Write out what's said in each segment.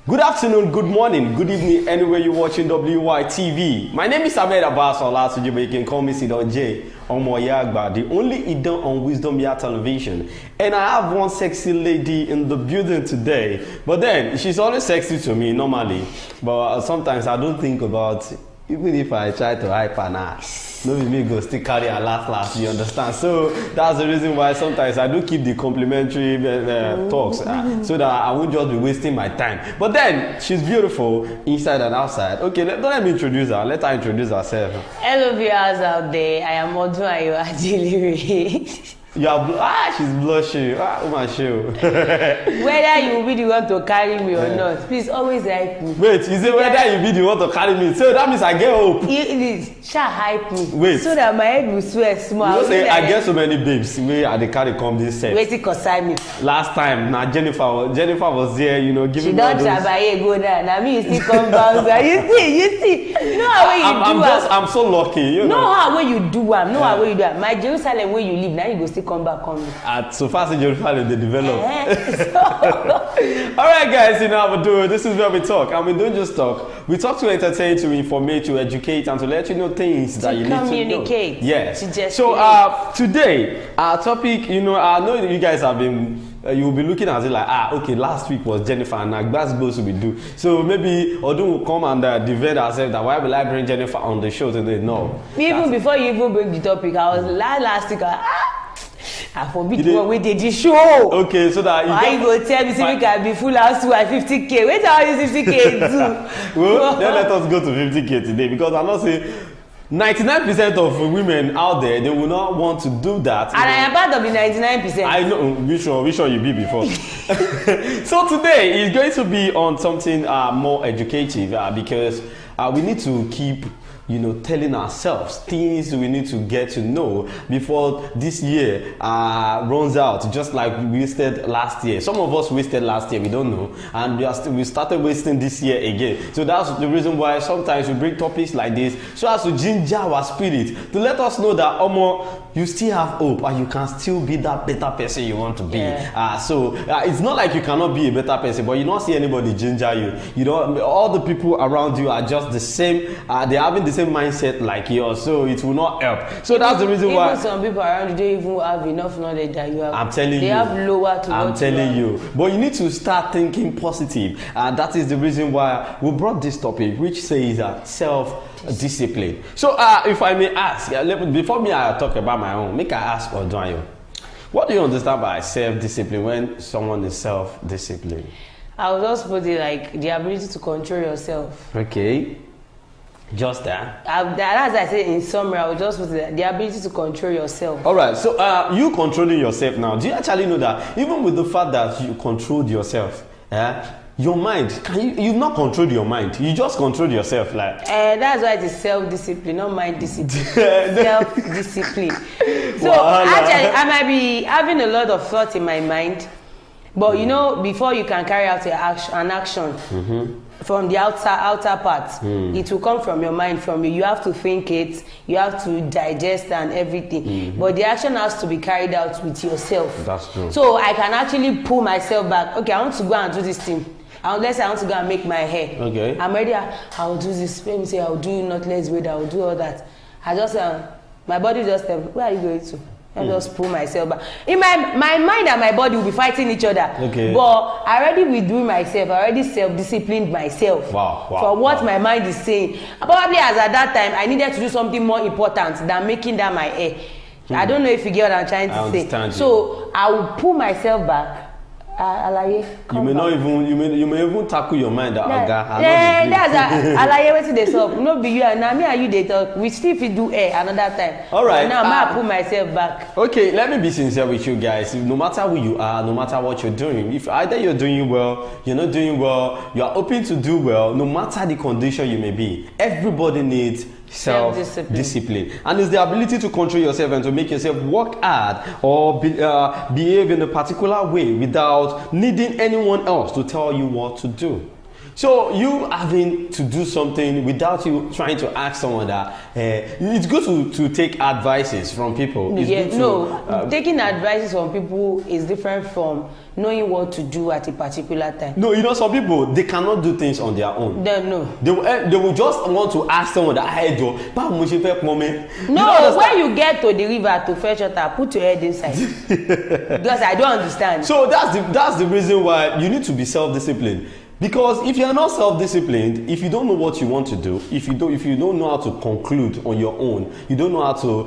Good afternoon, good morning, good evening, anywhere you're watching WYTV. My name is Ahmed Abbas Olasuji, but you can call me Sidon J. Omoyagba, the only Idon on Wisdom Yard Television. And I have one sexy lady in the building today. But then, she's always sexy to me normally. But sometimes I don't think about, even if I try to hype her now. No, me go still carry her last, you understand? So that's the reason why sometimes I do keep the complimentary talks so that I won't just be wasting my time. But then she's beautiful inside and outside. Okay, don't let me introduce her. Let her introduce herself. Hello, viewers out there. I am Odu Ayo Adilire. You are she's blushing. My show. Whether you really want to carry me or not, please always hype me. Wait, you say whether you really want to carry me, so that means I get hope. Shall hype me. Wait. So that my head will swear small. You know say I get so many babes where I dey carry come this set. Wait till concern me. Last time, now Jennifer was there, you know, giving me all those. She don't trabaye go down. Now me you still come back. You see. You know how you do I'm so lucky, you know. Know how you do am. Know how you do am. My Jerusalem where you live, now you go still come back on me. So far as Jerusalem they develop. Alright guys, you know how we do it. This is where we talk. And we don't just talk. We talk to entertain, to inform, to educate, and to let you know things that you need to know. Communicate. Yes. To just so today, our topic, you know, I know you guys have been you will be looking at it like, okay, last week was Jennifer and that's supposed to be do. So maybe Odun will come and defend herself that why will I bring Jennifer on the show today? No. Even before you even bring the topic, I was last week. I forbid the one we did the show. Okay, so that why you go tell me say we can be full house to 50K? Wait till you 50K do. Well, then let us go to 50K today because I'm not saying 99% of women out there, they will not want to do that. And I am part of the 99%. I know, which one you be before. So today is going to be on something more educative because we need to keep, you know, telling ourselves things we need to get to know before this year runs out, just like we wasted last year. Some of us wasted last year, we don't know, and we started wasting this year again. So that's the reason why sometimes we bring topics like this so as to ginger our spirit, to let us know that you still have hope and you can still be that better person you want to be. So it's not like you cannot be a better person, but you don't see anybody ginger you. You know, all the people around you are just the same. They're having the same mindset like yours, so it will not help. So that's the reason why some people around you don't even have enough knowledge that you have. I'm telling you, they have lower to I'm telling you. But you need to start thinking positive, and that is the reason why we brought this topic, which says self-discipline. So if I may ask, before I talk about my own, make I ask Odunayo, what do you understand by self-discipline when someone is self-disciplined? I would just put it like the ability to control yourself. Okay. Just that. As I said in summary, I would just put it, the ability to control yourself. All right. So you controlling yourself now. Do you actually know that even with the fact that you controlled yourself, your mind, you've not controlled your mind. You just controlled yourself, like. That's why it is self-discipline, not mind discipline. Self-discipline. So actually, I might be having a lot of thoughts in my mind, but you know, before you can carry out an action. From the outer part, it will come from your mind, from you. You have to think it, you have to digest and everything. But the action has to be carried out with yourself. That's true. So I can actually pull myself back. Okay, I want to go and do this thing. Unless I want to go and make my hair. Okay. I'm ready. I'll do this. Let me say I'll do knotless braid. I'll do all that. I just my body just tell me, where are you going to? I just pull myself back. In my mind and my body will be fighting each other. Okay. But I already withdrew myself. I already self-disciplined myself. From what my mind is saying. Probably as at that time, I needed to do something more important than making that my hair. I don't know if you get what I'm trying to say. So I will pull myself back. You may even tackle your mind that that's wetin dey sup. No be you and me and you dey talk. We still fit do air another time. All right. Now I pull myself back. Okay, let me be sincere with you guys. No matter who you are, no matter what you're doing, if either you're doing well, you're not doing well, you are hoping to do well, no matter the condition you may be, everybody needs self-discipline, and it's the ability to control yourself and to make yourself work hard or behave in a particular way without needing anyone else to tell you what to do. So you having to do something without you trying to ask someone that it's good to take advices from people. It's good to, taking advices from people is different from knowing what to do at a particular time. No, you know, some people, they cannot do things on their own. No. They will just want to ask someone that, hey, Joe, no, when you get to the river to fetch water, put your head inside. Because I don't understand. So that's the reason why you need to be self-disciplined. Because if you are not self-disciplined, if you don't know what you want to do, if you don't know how to conclude on your own, you don't know how to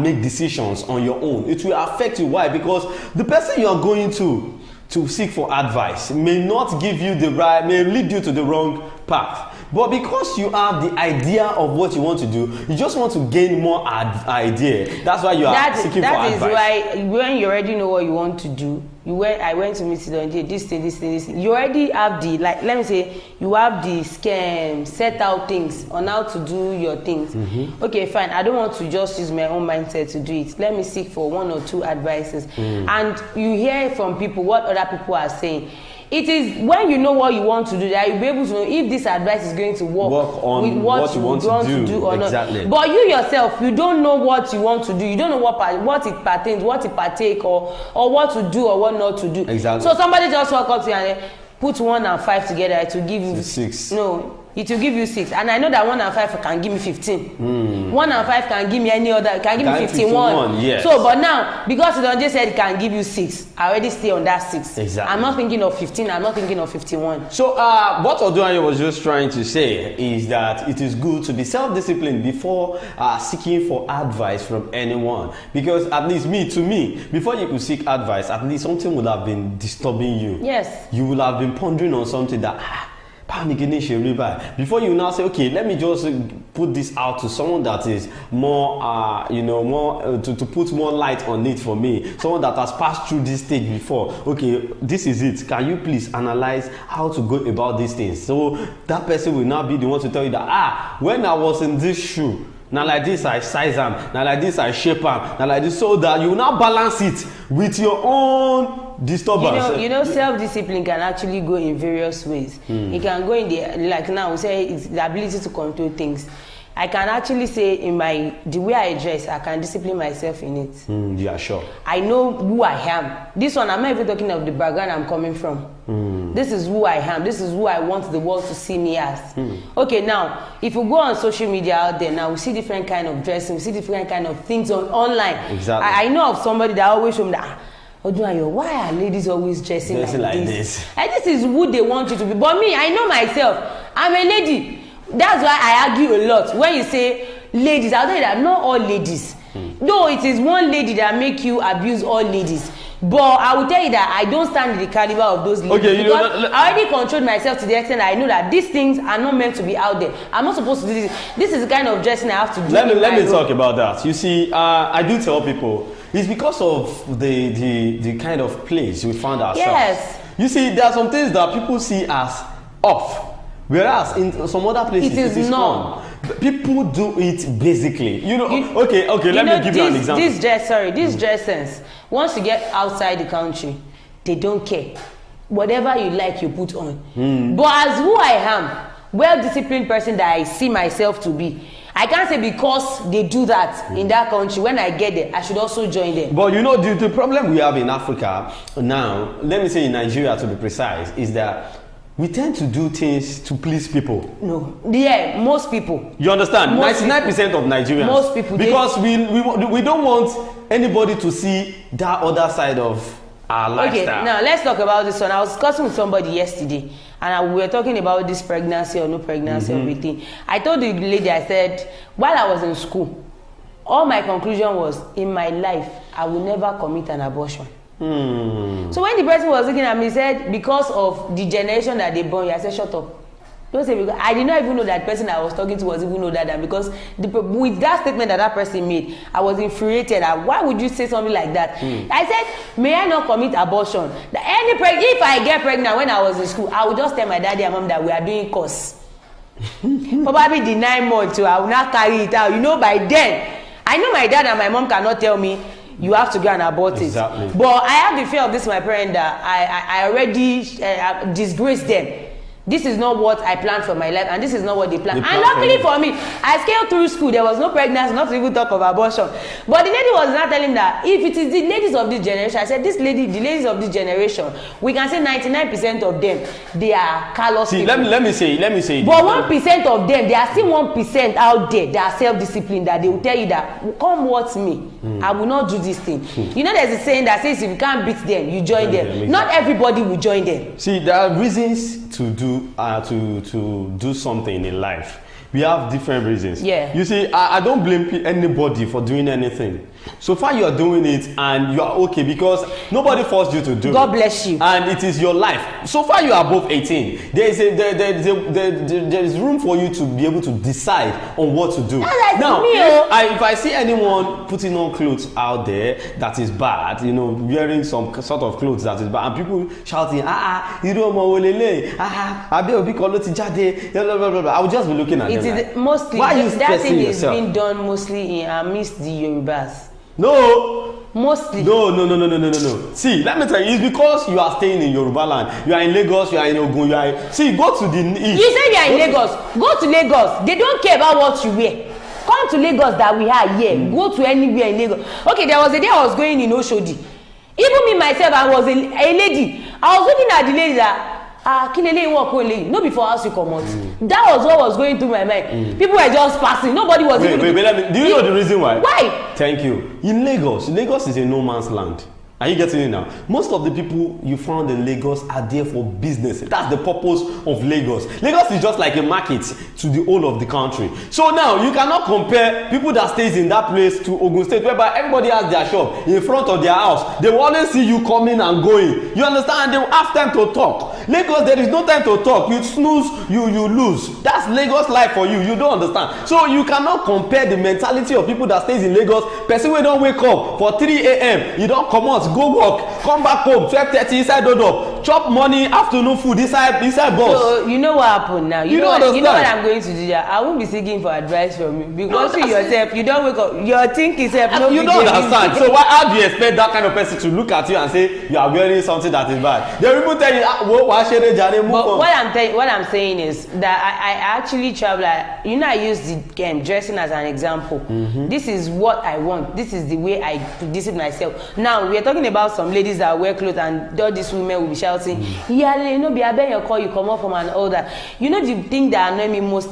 make decisions on your own, it will affect you. Why? Because the person you are going to seek for advice may not give you the right, may lead you to the wrong path. But because you have the idea of what you want to do, you just want to gain more idea. That's why you are seeking for advice. That is why when you already know what you want to do, I went to meet Sidonji, this thing. You already have the, like, let me say, you have the scheme, set out things on how to do your things. Mm-hmm. Okay, fine. I don't want to just use my own mindset to do it. Let me seek for 1 or 2 advices. And you hear from people what other people are saying. It is when you know what you want to do that you'll be able to know if this advice is going to work on with what you want to do or exactly. Not. But you yourself, you don't know what you want to do. You don't know what it pertains, what it partake, or what to do or what not to do. Exactly. So somebody just walk up to you and put 1 and 5 together to give you 6. No. It will give you 6, and I know that 1 and 5 can give me 15. 1 and 5 can give me any other, can give me 51. Yes. So, but now because you don't just said it can give you 6, I already stay on that 6. Exactly. I'm not thinking of 15. I'm not thinking of 51. So, what Odunayo was just trying to say is that it is good to be self-disciplined before seeking for advice from anyone, because at least to me, before you could seek advice, at least something would have been disturbing you. Yes. You will have been pondering on something that. Before you now say, okay, let me just put this out to someone that is more, to put more light on it for me, someone that has passed through this stage before. Okay, this is it. Can you please analyze how to go about these things? So that person will now be the one to tell you that, when I was in this shoe, now like this I size them, now like this I shape them, now like this, so that you will now balance it with your own disturbance. You know, self-discipline can actually go in various ways. It can go in the, like now we say, it's the ability to control things. I can actually say the way I dress, I can discipline myself in it. Yeah, sure. I know who I am. This one, I'm not even talking of the background I'm coming from. This is who I am. This is who I want the world to see me as. Okay, now, if you go on social media out there, now we see different kind of dressing, we see different kind of things online. Exactly. I know of somebody that always show me that, Odunayo, why are ladies always dressing like this? And this is who they want you to be. But me, I know myself. I'm a lady. That's why I argue a lot. When you say ladies, I'll tell you that not all ladies. Though it is one lady that make you abuse all ladies. But I will tell you that I don't stand in the caliber of those ladies. Okay, because I already controlled myself to the extent that I know that these things are not meant to be out there. I'm not supposed to do this. This is the kind of dressing I have to do. Let me talk about that. You see, I do tell people, it's because of the kind of place we found ourselves. Yes. You see, there are some things that people see as off, whereas in some other places it is not. People do it basically. Okay, let me give you an example. This dress sense. Once you get outside the country, they don't care. Whatever you like, you put on. But as who I am, well-disciplined person that I see myself to be, I can't say because they do that in that country, when I get there, I should also join them. But the problem we have in Africa now, let me say in Nigeria to be precise, is that we tend to do things to please people. No. Yeah, most people. You understand? 99% of Nigerians. Most people. Because we don't want anybody to see that other side of our lifestyle. Okay, now let's talk about this one. I was discussing with somebody yesterday, and we were talking about this pregnancy or no pregnancy, everything. I told the lady, I said, while I was in school, all my conclusion was, in my life, I will never commit an abortion. So when the person was looking at me, he said, because of the generation that they born, I said, shut up. Don't say, because I did not even know that person I was talking to was even older than, because with that statement that person made, I was infuriated. Why would you say something like that? I said, may I not commit abortion? If I get pregnant when I was in school, I would just tell my daddy and mom that we are doing course. Probably the 9 months, I will not carry it out. By then, I know my dad and my mom cannot tell me, you have to go and abort it. But I have the fear of this, my parent, that I already disgraced them. this is not what I planned for my life, and this is not what they planned. And luckily for me, I scaled through school. There was no pregnancy, not to even talk of abortion. But the lady was not telling that if it is the ladies of this generation, I said, the ladies of this generation, we can say 99% of them, they are callous people. Let me say. But 1% of them, there are still 1% out there that are self-disciplined, that they will tell you that, come what me, I will not do this thing. You know, there's a saying that says if you can't beat them, you join them. Exactly. Not everybody will join them. See, there are reasons to do something in life. We have different reasons. Yeah. You see, I don't blame anybody for doing anything. So far you are doing it and you are okay because nobody forced you to do it. God bless you. And it is your life. So far you are above 18. There is room for you to be able to decide on what to do. Like now, me, if I see anyone putting on clothes out there that is bad, you know, wearing some sort of clothes that is bad, and people shouting, I will just be looking at them. It is mostly that thing is being done mostly in amidst the Yorubas. No. Mostly. No. See, let me tell you, it's because you are staying in Yoruba land. You are in Lagos, you are in Ogun, see, go to the east. You say you are in Lagos. Go to Lagos. They don't care about what you wear. Come to Lagos that we are here. Go to anywhere in Lagos. Okay, there was a day I was going in Oshodi. Even me myself, I was a lady. I was looking at the lady that no before house you come out. That was what was going through my mind. People were just passing. Nobody was wait, do you know the reason why? Why? Thank you. In Lagos is a no man's land. Are you getting it now? Most of the people you found in Lagos are there for business. That's the purpose of Lagos. Lagos is just like a market to the whole of the country. So now you cannot compare people that stays in that place to Ogun State, whereby everybody has their shop in front of their house. They will always see you coming and going. You understand? They will have time to talk. Lagos, there is no time to talk. You snooze, you lose. That's Lagos life for you. You don't understand. So you cannot compare the mentality of people that stays in Lagos. Person wey don wake up for 3 a.m. you don comot go work, come back home 12:30 inside dodo, chop morning afternoon food inside bus. So you know what happened now? You know what I'm going to do there? I won't be seeking for advice from you because you yourself, you don't wake up, your thinking self. You don't understand. So how do you expect that kind of person to look at you and say you are wearing something that is bad? They will tell you, but what I'm saying is that I actually travel. I use the dressing as an example. This is what I want. This is the way I discipline myself. Now we are talking about some ladies that wear clothes and all these women will be shouting, yeah, you know, be a ben your call, you come up from and all that. You know the thing that annoys me most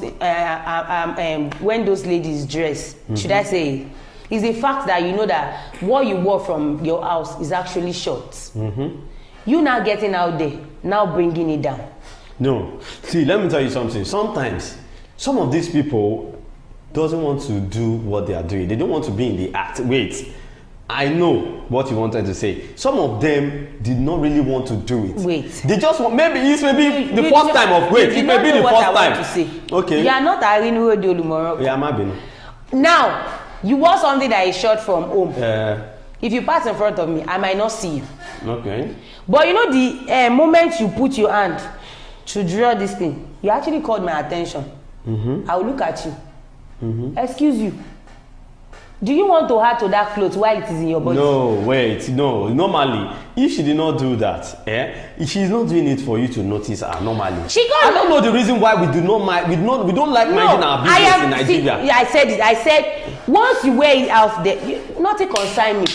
when those ladies dress, should I say, is the fact that you know that what you wore from your house is actually short. You now getting out there, now bringing it down. No. See, let me tell you something. Sometimes, some of these people doesn't want to do what they are doing. They don't want to be in the act. Wait. I know what you wanted to say. Some of them did not really want to do it. Wait. They just want, maybe the first time of wait. It may be the first time. To say. Okay. You are not Arinu Odolumoro. Yeah, maybe. Now, you wore something that is short from home. If you pass in front of me, I might not see you. Okay. But you know the moment you put your hand to draw this thing, you actually called my attention. I will look at you. Excuse you. Do you want to add to that clothes while it is in your body? No, wait, no. Normally, if she did not do that, she's not doing it for you to notice her. Normally, I don't know the reason why we do not mind. We don't like minding our business in Nigeria. Yeah, I said it. I said once you wear it out there, nothing concern me.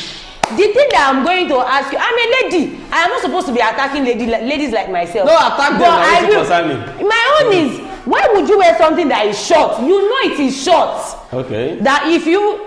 The thing that I'm going to ask you, I'm a lady. I am not supposed to be attacking ladies like myself. No, attack them. I will. Concern me. My own is, why would you wear something that is short? You know it is short. Okay. That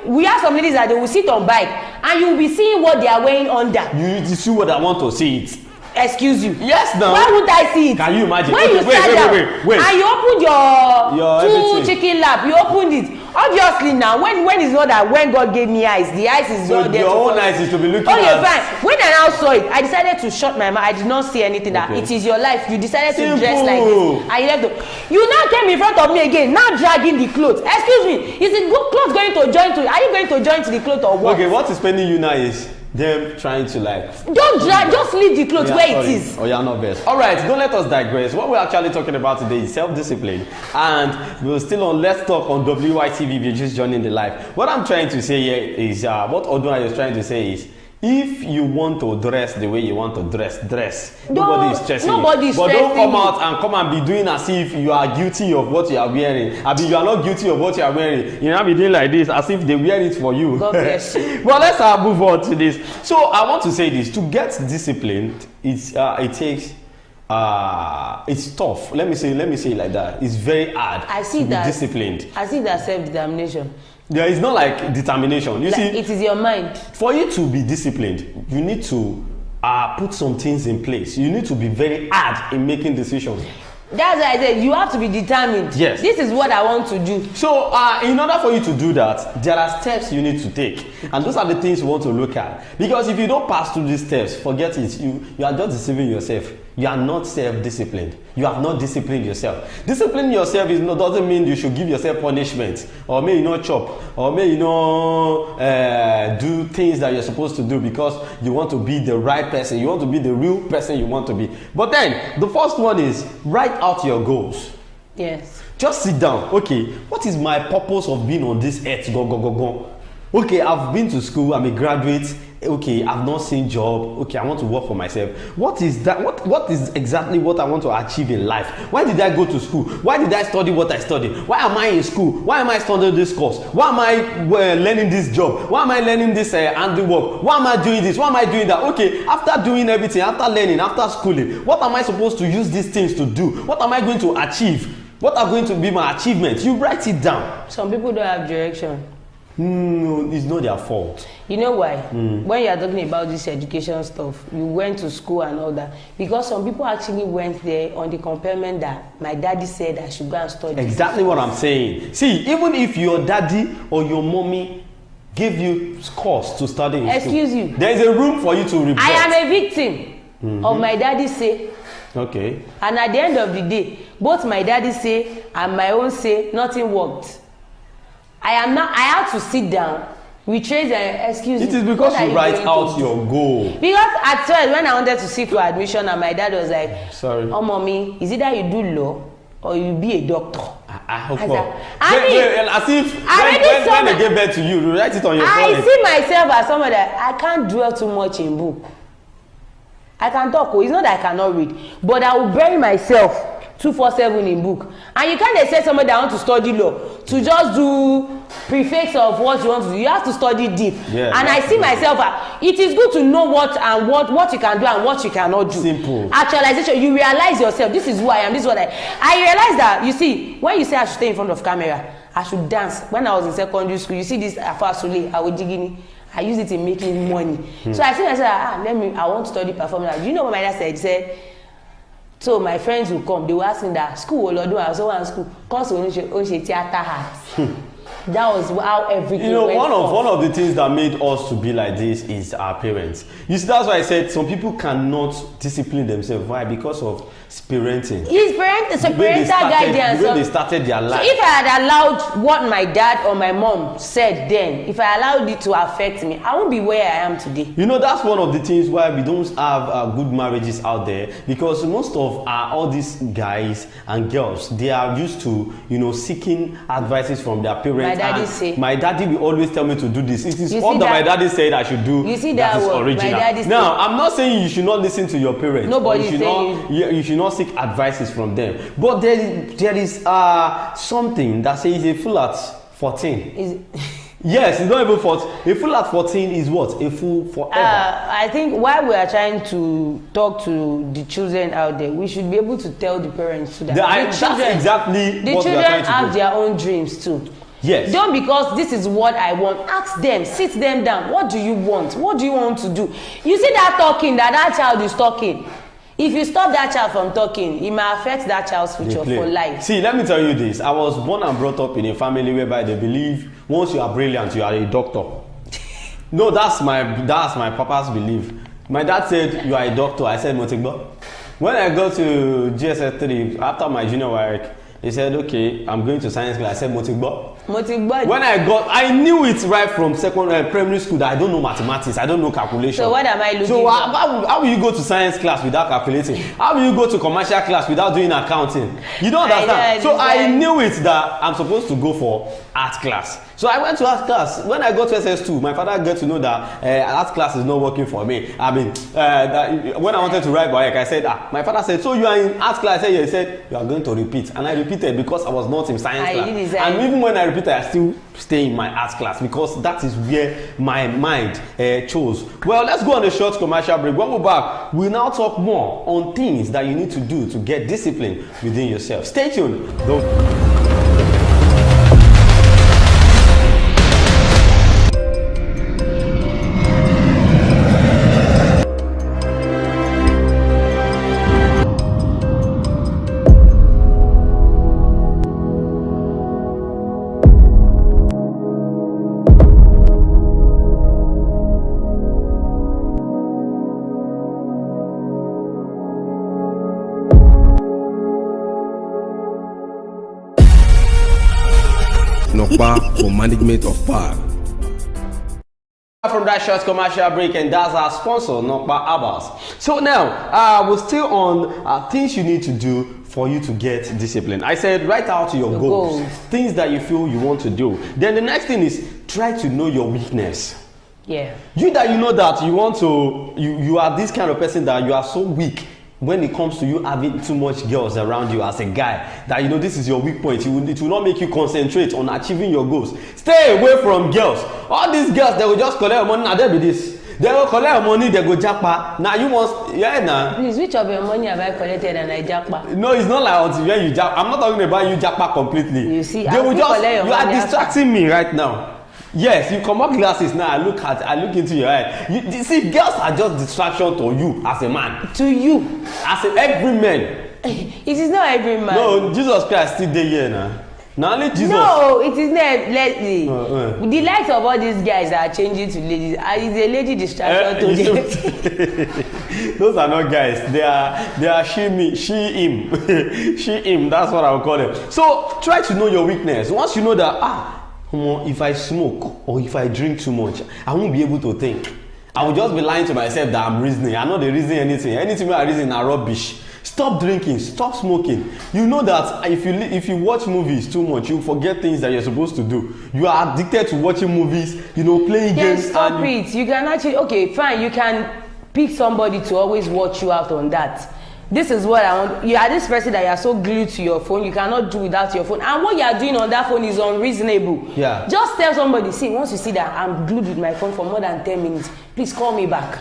we have some ladies that they will sit on bike and you will be seeing what they are wearing under. You see what I want to see it. Excuse you. Yes, no. Why would I see it? Can you imagine? When you sat down and you opened your two chicken lap, you opened it. Obviously now, when it's not that when God gave me eyes, the eyes is not there. Your own eyes is to be looking at. Okay, fine. When I now saw it, I decided to shut my mouth. I did not see anything. That it is your life. You decided to dress like this. And you left you now came in front of me again, now dragging the clothes. Excuse me, is the clothes going to join to? Are you going to join to the clothes or what? Okay, what is paining you now is them trying to don't drag, just leave the clothes where it is. Oh, you're not best. All right, don't let us digress. What we're actually talking about today is self-discipline, and we're still on Let's Talk on WYTV. If you're just joining the live, what I'm trying to say here is what Oduna is trying to say is, if you want to dress the way you want to dress. Nobody is stressing you. Nobody is but stressing don't come out and come and be doing as if you are guilty of what you are wearing. I mean, you are not guilty of what you are wearing. You know, be doing like this as if they wear it for you. God bless you. Well, let's move on to this. So I want to say this: to get disciplined, it takes. It's tough. Let me say it like that. It's very hard. I see to that be disciplined. I see that self-determination. There is not like determination. You see, it is your mind. For you to be disciplined, you need to put some things in place. You need to be very hard in making decisions. That's why I said you have to be determined. Yes. This is what I want to do. So, in order for you to do that, there are steps you need to take, and those are the things you want to look at. Because if you don't pass through these steps, forget it. You are just deceiving yourself. You are not self-disciplined. You have not disciplined yourself. Disciplining yourself doesn't mean you should give yourself punishment, or may you not chop, or may you not do things that you're supposed to do because you want to be the right person. You want to be the real person you want to be. But then the first one is write out your goals. Yes. Just sit down. Okay, what is my purpose of being on this earth? Go. Okay, I've been to school. I'm a graduate. Okay, I've not seen job. Okay, I want to work for myself. What is that? What is exactly what I want to achieve in life? Why did I go to school? Why did I study what I studied? Why am I in school? Why am I studying this course? Why am I learning this job? Why am I learning this handiwork? Why am I doing this? Why am I doing that? Okay, after doing everything, after learning, after schooling, what am I supposed to use these things to do? What am I going to achieve? What are going to be my achievements? You write it down. Some people don't have direction. No, it's not their fault. You know why? When you are talking about this education stuff, you went to school and all that, because some people actually went there on the compellment that my daddy said I should go and study. Exactly what I'm saying. See, even if your daddy or your mommy gave you course to study in Excuse school, you. there is a room for you to regret. I am a victim of my daddy say. Okay. And at the end of the day, both my daddy say and my own say, nothing worked. I had to sit down, retrace and excuse me. It is because you write out your goal. Because at first, when I wanted to seek for admission, and my dad was like, sorry. Oh, mommy, is it that you do law or you be a doctor? I hope as not. As if when they gave birth to you, you write it on your forehead. I see myself as someone that I can't dwell too much in book. I can talk. It's not that I cannot read, but I will bury myself 247 in book. And you can't say somebody that want to study law to just do prefix of what you want to do. You have to study deep. Yeah, and I see myself it is good to know what you can do and what you cannot do. Simple. Actualization. You realize yourself. This is who I am. This is what I realize that, you see, when you say I should stay in front of camera, I should dance. When I was in secondary school, you see this Afasule, Awojigini, I use it in making money. So I see myself, I want to study performance. Do you know what my dad said? He said, so my friends will come, they will ask me that school will do, I was in school, cause on theater hat. That was how everything went one of the things that made us to be like this is our parents. You see, that's why I said some people cannot discipline themselves. Why? Because of parenting. It's a parental guidance. The way they started their life. So if I had allowed what my dad or my mom said then, if I allowed it to affect me, I won't be where I am today. You know, that's one of the things why we don't have good marriages out there, because most of all these guys and girls, they are used to, seeking advices from their parents. My daddy will always tell me to do this. It is all that my daddy said I should do. You see that is original. Now, I'm not saying you should not listen to your parents. Nobody is saying you should not seek advices from them. But there is something that says a fool at 14. Yes, it's not even 14. A fool at 14 is what? A fool forever. I think while we are trying to talk to the children out there, we should be able to tell the parents too that that's exactly the what we are trying to do. children have their own dreams too. Yes. Don't because this is what I want. Ask them, sit them down. What do you want? What do you want to do? You see that talking that child is talking. If you stop that child from talking, it may affect that child's future for life. See, let me tell you this. I was born and brought up in a family whereby they believe once you are brilliant, you are a doctor. No, that's my papa's belief. My dad said, you are a doctor. I said, Motigbo. When I got to GSS 3, after my junior work, he said, okay, I'm going to science class. I said, Motigbo. When I knew it right from primary school that I don't know mathematics, I don't know calculation. So what am I looking for? How will you go to science class without calculating? How will you go to commercial class without doing accounting? You don't understand. So I knew it that I'm supposed to go for art class. So I went to art class. When I got to SS2, my father got to know that art class is not working for me. I mean, when I wanted to write WAEC, I said, my father said, so you are in art class? I said, yeah. He said, you are going to repeat. And I repeated because I was not in science class. And even when I repeated, I still stay in my art class because that is where my mind chose. Well, let's go on a short commercial break. When we're back, we'll now talk more on things that you need to do to get discipline within yourself. Stay tuned. Nokpa for management of power. From that short commercial break, and that's our sponsor, Nokpa Herbals. So now, we're still on things you need to do for you to get discipline. I said, write out your goals, things that you feel you want to do. Then the next thing is try to know your weakness. Yeah. You know that you want to, you are this kind of person that you are so weak when it comes to you having too much girls around you as a guy, that this is your weak point. It will not make you concentrate on achieving your goals. Stay away from girls. All these girls, they will just collect your money. Now they be this. They will collect your money, they go japa. Now you must, Please, which of your money have I collected and I japa? No, it's not like until when you japa. I'm not talking about you japa completely. You see, they will just, you are distracting me right now. Yes, you come up glasses now. I look into your eye. You see, girls are just distraction to you as a man. To you, as every man. It is not every man. No, Jesus Christ still there here now. Not only Jesus. No, it is not. Let's the likes of all these guys are changing to ladies. Is a lady distraction to them? Those are not guys. They are she him, she him. That's what I would call them. So try to know your weakness. Once you know that if I smoke or if I drink too much, I won't be able to think. I will just be lying to myself that I'm reasoning. I'm not reasoning anything. Anything I reason are rubbish. Stop drinking, stop smoking. You know that if you watch movies too much, you forget things that you're supposed to do. You are addicted to watching movies, playing games. Stop it. You can actually, fine, you can pick somebody to always watch you out on that. This is what I want. You are this person that you are so glued to your phone, you cannot do without your phone. And what you are doing on that phone is unreasonable. Yeah. Just tell somebody, see, once you see that I'm glued with my phone for more than 10 minutes, please call me back.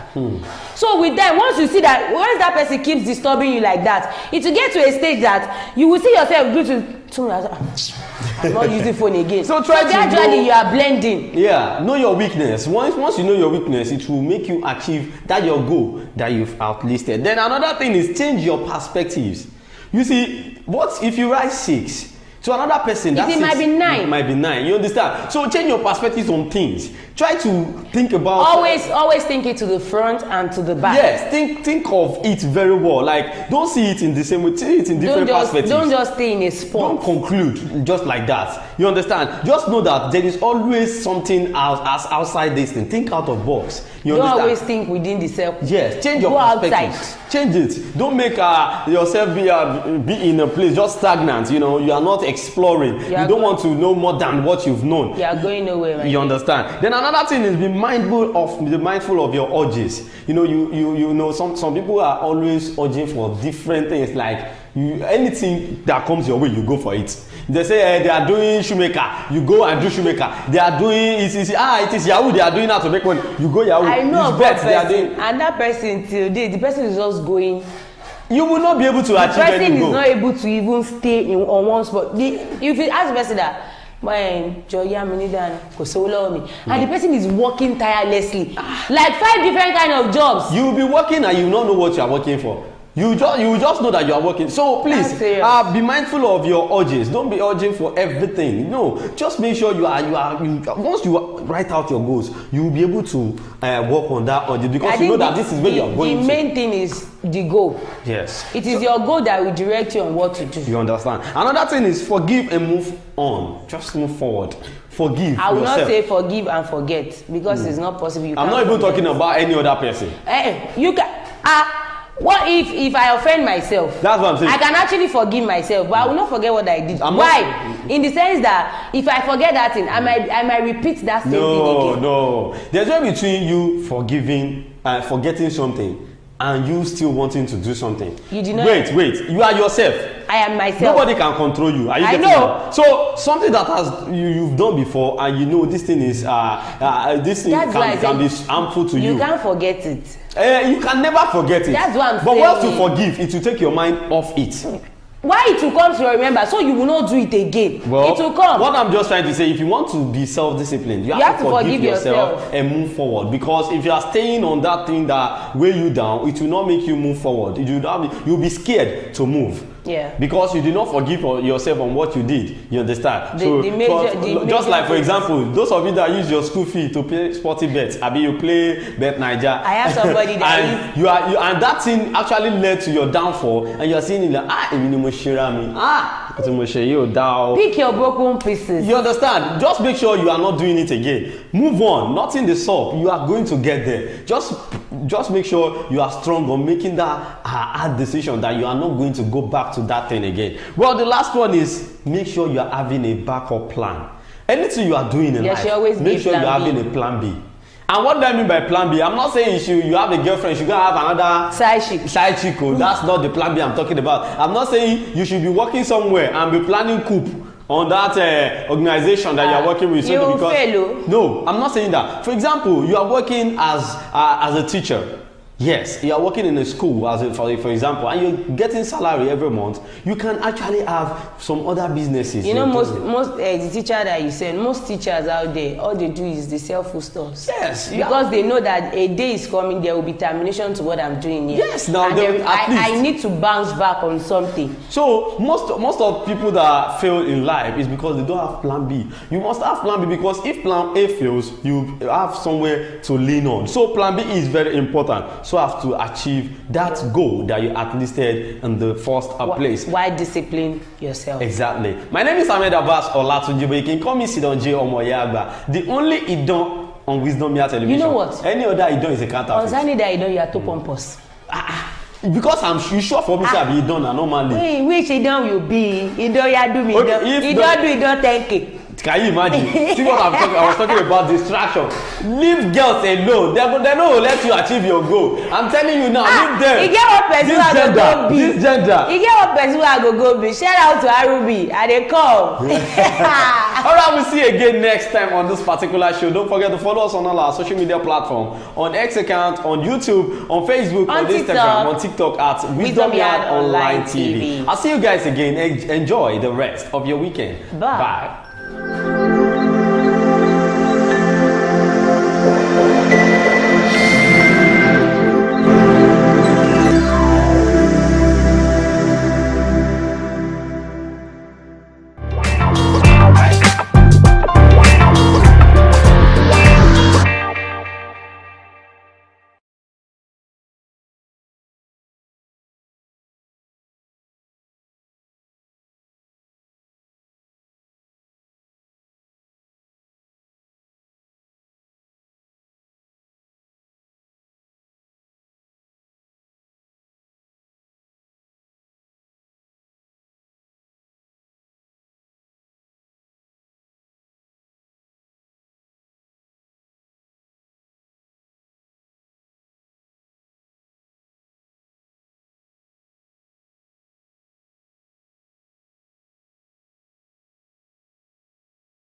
So with them, once you see that, once that person keeps disturbing you like that, it will get to a stage that you will see yourself glued to I'm not using phone again. So gradually you are blending. Yeah, know your weakness. Once you know your weakness, it will make you achieve your goal that you've outlisted. Then another thing is change your perspectives. You see, what if you write 6? To another person, it might be 9. It might be 9. You understand? So change your perspectives on things. Try to think about. Always think it to the front and to the back. Yes, think of it very well. Like, don't see it in the same way. See it in different perspectives. Don't just stay in a spot. Don't conclude just like that. You understand? Just know that there is always something outside this thing. Think out of box. You don't understand? Always think within the self. Yes, change your perspectives. Outside. Change it. Don't make yourself be in a place just stagnant. You are not exploring. You don't want to know more than what you've known. You are going nowhere. Right? You understand? Then another thing is be mindful of your urges. Some people are always urging for different things. Like anything that comes your way, you go for it. They say they are doing shoemaker, you go and do shoemaker. They are doing it is Yahoo. They are doing that to make money. You go Yahoo. I know that person, and that person till today, the person is just going. You will not be able to achieve any goal. The person is not able to even stay on one spot. If you ask the person that, and the person is working tirelessly, like 5 different kind of jobs. You will be working and you will not know what you are working for. You just know that you are working. So please be mindful of your urges. Don't be urging for everything. No, just make sure you once you write out your goals, you will be able to work on that urge because you know that this is where you are going. The main thing is the goal. Yes. It is your goal that will direct you on what to do. You understand? Another thing is forgive and move on. Just move forward. Forgive. I will not say forgive and forget because it's not possible. I'm not even talking about any other person. You can. What if I offend myself? That's what I'm saying. I can actually forgive myself, but I will not forget what I did. Why? In the sense that if I forget that thing, I might repeat that same thing again. No. There's a difference between you forgiving and forgetting something and you still wanting to do something. You did not. Wait. You are yourself. I am myself. Nobody can control you. Are you I getting know. that? So something that you've done before, and you know this thing is this thing can be harmful to you. You can't forget it. You can never forget it. That's what I'm saying. But once you forgive, it will take your mind off it. Why it will come to your remember, so you will not do it again. Well, it will come. What I'm just trying to say, if you want to be self-disciplined, you have to forgive yourself and move forward. Because if you are staying on that thing that weigh you down, it will not make you move forward. You'll be scared to move. Yeah. Because you did not forgive yourself on what you did. You understand? Just like, for example, those of you that use your school fee to play sporty bets, I mean, you play Bet Niger. I have somebody that and that thing actually led to your downfall, and you are seeing it like, pick your broken pieces. You understand? Just make sure you are not doing it again. Move on. Nothing the solve. You are going to get there. Just make sure you are strong on making that hard decision that you are not going to go back to that thing again. Well, the last one is make sure you are having a backup plan. Anything you are doing in life, make sure you are having a plan B. And what do I mean by plan B? I'm not saying you have a girlfriend, you should have another side chick. That's not the plan B I'm talking about. I'm not saying you should be working somewhere and be planning coup on that organization that you are working with. No, I'm not saying that. For example, you are working as a teacher. Yes, you are working in a school for example, and you're getting salary every month. You can actually have some other businesses. You know, most the teacher that you said, most teachers out there, all they do is they sell food stores. Yes, because they know that a day is coming, there will be termination to what I'm doing here. Yes, now I need to bounce back on something. So most of people that fail in life is because they don't have plan B. You must have plan B, because if plan A fails, you have somewhere to lean on. So plan B is very important. So have to achieve that goal that you had listed in the first place. Why discipline yourself? Exactly. My name is Ahmed Abbas Olatunji, but you can call me Sidon J Omoyagba. The only Idon on Wisdom Media Television. You know what? Any other Idon is a counterfeit. On any that Idon, you are too pompous. Because I'm sure for me to be Idon normally. Which Idon will be? Idon ya do me. Idon 10K. Can you imagine? See what I was talking about distraction. Leave girls alone. They don't let you achieve your goal. I'm telling you now, leave them. You get what person I go be. This gender. You get what person I go be. Shout out to Arubi. And they come. Alright, we'll see you again next time on this particular show. Don't forget to follow us on all our social media platforms. On X account, on YouTube, on Facebook, on Instagram, on TikTok at Wisdom Yard Online TV. I'll see you guys again. Enjoy the rest of your weekend. Bye.